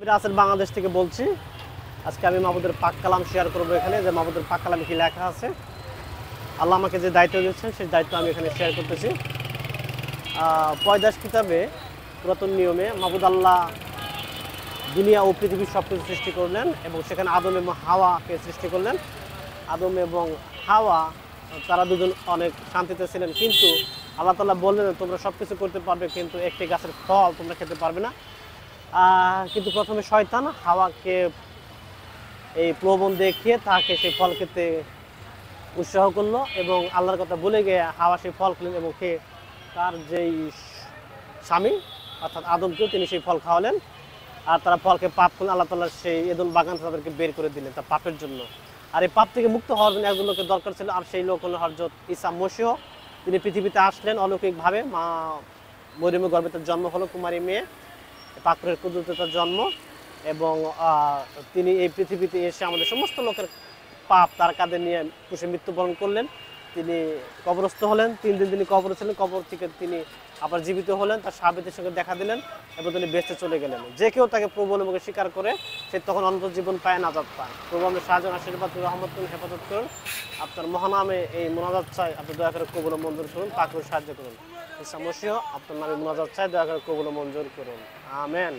রাসেল বাংলাদেশ থেকে বলছি। আজকে আমি মাহবুদের পাক কালাম শেয়ার করবো এখানে, যে মাহবুদের পাক কালামে কি লেখা আছে। আল্লাহ আমাকে যে দায়িত্ব দিয়েছেন সেই দায়িত্ব আমি এখানে শেয়ার করতেছি। পয়দাস কিতাবে পুরাতন নিয়মে মাহবুদ আল্লাহ দুনিয়া ও পৃথিবীর সব কিছু সৃষ্টি করলেন এবং সেখানে আদম এবং হাওয়াকে সৃষ্টি করলেন। আদম এবং হাওয়া তারা দুজন অনেক শান্তিতে ছিলেন, কিন্তু আল্লাহ তাআলা বললেন তোমরা সব কিছু করতে পারবে, কিন্তু একটি গাছের ফল তোমরা খেতে পারবে না। কিন্তু প্রথমে শয়তান হাওয়াকে এই প্রলোভন দেখিয়ে তাকে সেই ফল খেতে উৎসাহ করলো এবং আল্লাহর কথা বলে গিয়ে হাওয়া সেই ফল খেলেন এবং খেয়ে তার যেই স্বামী অর্থাৎ আদমকেও তিনি সেই ফল খাওয়ালেন। আর তারা ফলকে পাপ করলেন, আল্লাহ তাআলা সেই এদন বাগান তাদেরকে বের করে দিলেন তার পাপের জন্য। আর এই পাপ থেকে মুক্ত হওয়ার জন্য একজন লোকের দরকার ছিল, আর সেই লোক হলো হযরত ঈসা মসীহ। তিনি পৃথিবীতে আসলেন অলৌকিকভাবে, মা মরিয়মের গর্ভে তার জন্ম হলো, কুমারী মেয়ে, পাকড়ের কুদরতে তার জন্ম। এবং তিনি এই পৃথিবীতে এসে আমাদের সমস্ত লোকের পাপ তার কাঁধে নিয়ে পুষে মৃত্যুবরণ করলেন। তিনি কবরস্থ হলেন, 3 দিন তিনি কবরে ছিলেন। কবর থেকে তিনি আবার জীবিত হলেন, তার সাহাবীদের সঙ্গে দেখা দিলেন এবং তিনি বেঁচে চলে গেলেন। যে কেউ তাকে প্রভু বলে মুখে স্বীকার করে সে তখন অনন্ত জীবন পায়, নাজাত পায়। প্রভু আমাদের সাহায্য আশীর্বাদ রহমত করুন, হেফাজত করুন। আপনার মহানামে এই মোনাজাত চাই, আপনি দয়া করে কবুল ও মঞ্জুর করুন, পাক করে সাহায্য করুন। ঈসা মসীহ আপনার নামে মোনাজাত চাই, দয়া করে কবুল ও মঞ্জুর করুন। আমেন।